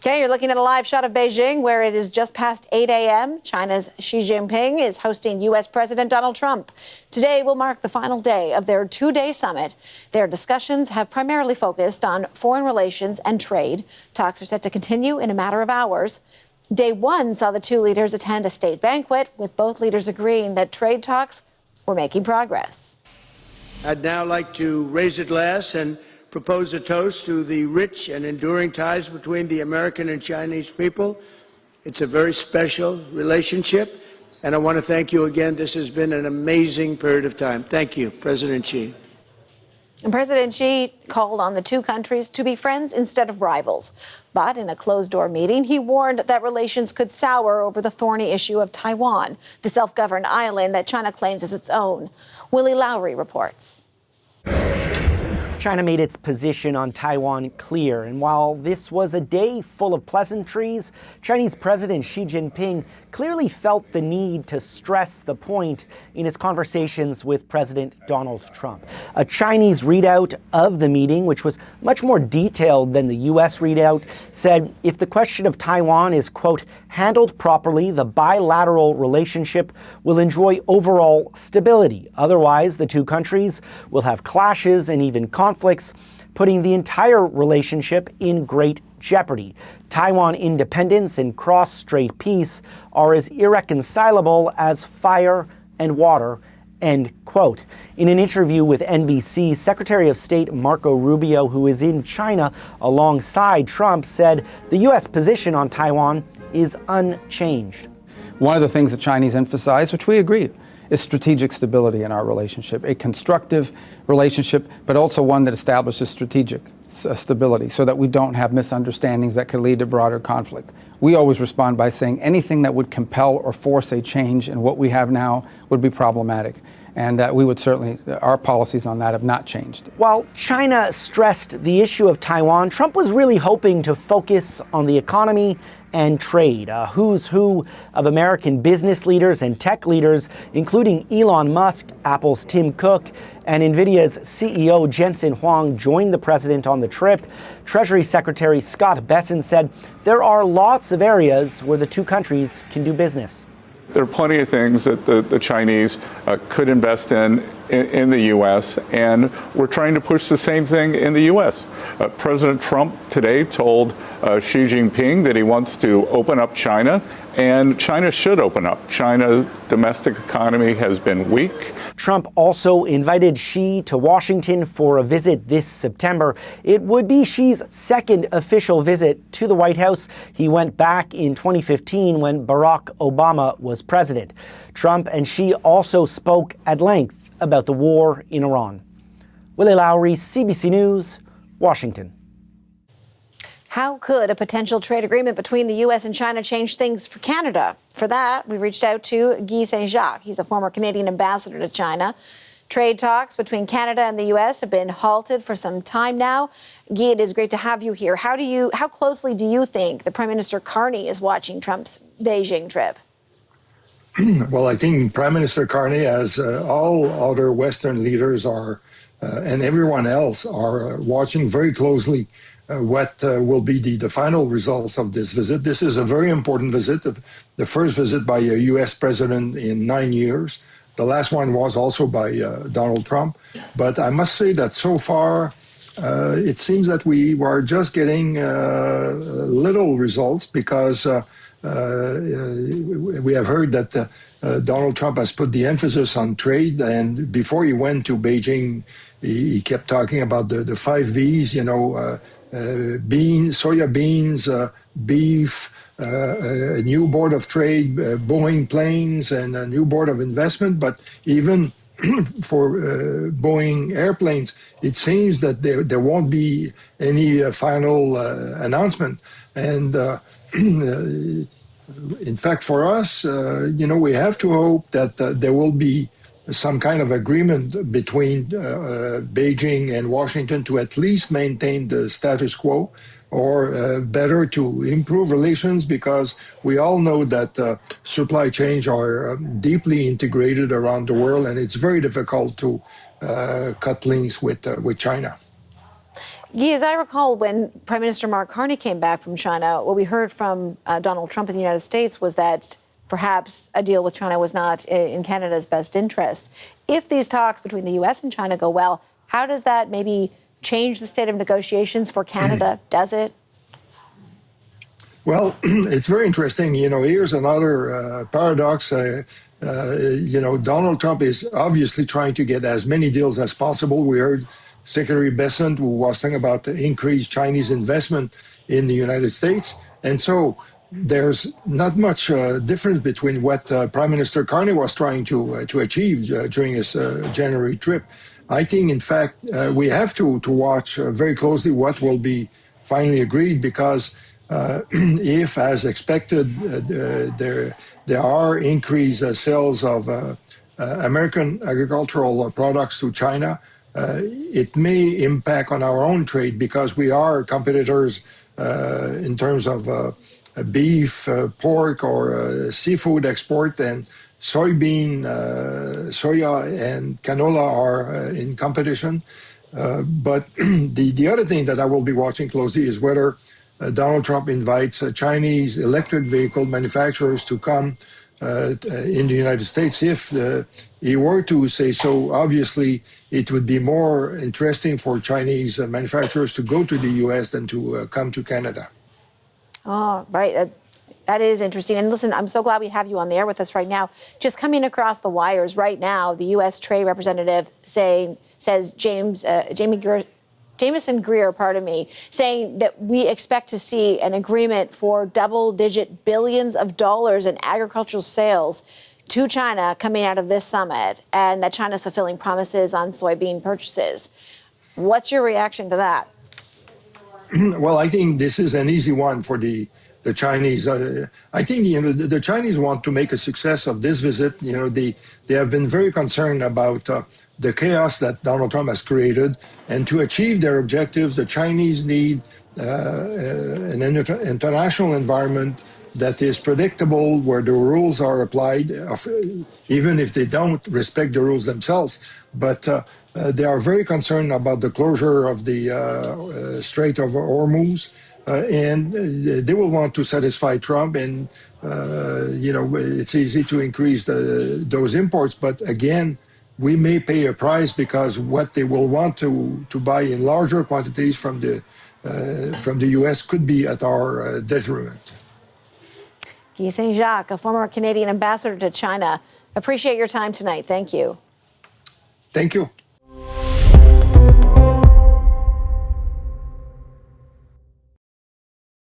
Okay, you're looking at a live shot of Beijing where it is just past 8 a.m. China's Xi Jinping is hosting U.S. President Donald Trump. Today will mark the final day of their two-day summit. Their discussions have primarily focused on foreign relations and trade. Talks are set to continue in a matter of hours. Day one saw the two leaders attend a state banquet, with both leaders agreeing that trade talks were making progress. I'd now like to raise a glass and propose a toast to the rich and enduring ties between the American and Chinese people. It's a very special relationship, and I want to thank you again. This has been an amazing period of time. Thank you, President Xi. And President Xi called on the two countries to be friends instead of rivals. But in a closed-door meeting, he warned that relations could sour over the thorny issue of Taiwan, the self-governed island that China claims as its own. Willie Lowry reports. China made its position on Taiwan clear, and while this was a day full of pleasantries, Chinese President Xi Jinping clearly felt the need to stress the point in his conversations with President Donald Trump. A Chinese readout of the meeting, which was much more detailed than the U.S. readout, said if the question of Taiwan is, quote, handled properly, the bilateral relationship will enjoy overall stability. Otherwise, the two countries will have clashes and even conflicts, putting the entire relationship in great jeopardy. Taiwan independence and cross-strait peace are as irreconcilable as fire and water, end quote. In an interview with NBC, Secretary of State Marco Rubio, who is in China alongside Trump, said the U.S. position on Taiwan is unchanged. One of the things the Chinese emphasize, which we agree, is strategic stability in our relationship, a constructive relationship, but also one that establishes strategic stability so that we don't have misunderstandings that could lead to broader conflict. We always respond by saying anything that would compel or force a change in what we have now would be problematic. And we would certainly, our policies on that have not changed. While China stressed the issue of Taiwan, Trump was really hoping to focus on the economy and trade. A who's who of American business leaders and tech leaders, including Elon Musk, Apple's Tim Cook, and NVIDIA's CEO Jensen Huang, joined the president on the trip. Treasury Secretary Scott Bessent said there are lots of areas where the two countries can do business. There are plenty of things that the Chinese could invest in the U.S., and we're trying to push the same thing in the U.S. President Trump today told Xi Jinping that he wants to open up China, and China should open up. China's domestic economy has been weak. Trump also invited Xi to Washington for a visit this September. It would be Xi's second official visit to the White House. He went back in 2015 when Barack Obama was president. Trump and Xi also spoke at length about the war in Iran. Willie Lowry, CBC News, Washington. How could a potential trade agreement between the U.S. and China change things for Canada? For that, we reached out to Guy Saint-Jacques. He's a former Canadian ambassador to China. Trade talks between Canada and the U.S. have been halted for some time now. Guy, it is great to have you here. How closely do you think the Prime Minister Carney is watching Trump's Beijing trip? Well, I think Prime Minister Carney, as all other Western leaders are, and everyone else are watching very closely what will be the final results of this visit. This is a very important visit, the first visit by a U.S. president in 9 years. The last one was also by Donald Trump. But I must say that so far, it seems that we are just getting little results because we have heard that Donald Trump has put the emphasis on trade. And before he went to Beijing, he kept talking about the 5 Bs, beans, soya beans, beef, a new board of trade, Boeing planes, and a new board of investment. But even for Boeing airplanes, it seems that there won't be any final announcement. And in fact, for us, we have to hope that there will be some kind of agreement between Beijing and Washington to at least maintain the status quo, or better to improve relations, because we all know that supply chains are deeply integrated around the world, and it's very difficult to cut links with China. Guy, as I recall, when Prime Minister Mark Carney came back from China, what we heard from Donald Trump in the United States was that perhaps a deal with China was not in Canada's best interest. If these talks between the U.S. and China go well, how does that maybe change the state of negotiations for Canada? Does it? Well, it's very interesting. Here's another paradox. Donald Trump is obviously trying to get as many deals as possible. We heard Secretary Bessent, who was talking about the increased Chinese investment in the United States. And so there's not much difference between what Prime Minister Carney was trying to achieve during his January trip. I think, in fact, we have to watch very closely what will be finally agreed, because if, as expected, there are increased sales of American agricultural products to China, it may impact on our own trade, because we are competitors in terms of beef, pork, or seafood export, and soybean, soya, and canola are in competition. But the other thing that I will be watching closely is whether Donald Trump invites Chinese electric vehicle manufacturers to come in the United States. If he were to say so, obviously it would be more interesting for Chinese manufacturers to go to the U.S. than to come to Canada. Oh, right. That is interesting. And listen, I'm so glad we have you on the air with us right now. Just coming across the wires right now, the U.S. Trade Representative says Jamieson Greer, saying that we expect to see an agreement for double-digit billions of dollars in agricultural sales to China coming out of this summit, and that China's fulfilling promises on soybean purchases. What's your reaction to that? Well, I think this is an easy one for the Chinese. I think the Chinese want to make a success of this visit. They have been very concerned about the chaos that Donald Trump has created, and to achieve their objectives, the Chinese need an international environment that is predictable, where the rules are applied, even if they don't respect the rules themselves. But they are very concerned about the closure of the Strait of Hormuz, and they will want to satisfy Trump. And it's easy to increase those imports, but again, we may pay a price, because what they will want to buy in larger quantities from the U.S. could be at our detriment. Guy Saint-Jacques, a former Canadian ambassador to China. Appreciate your time tonight. Thank you. Thank you.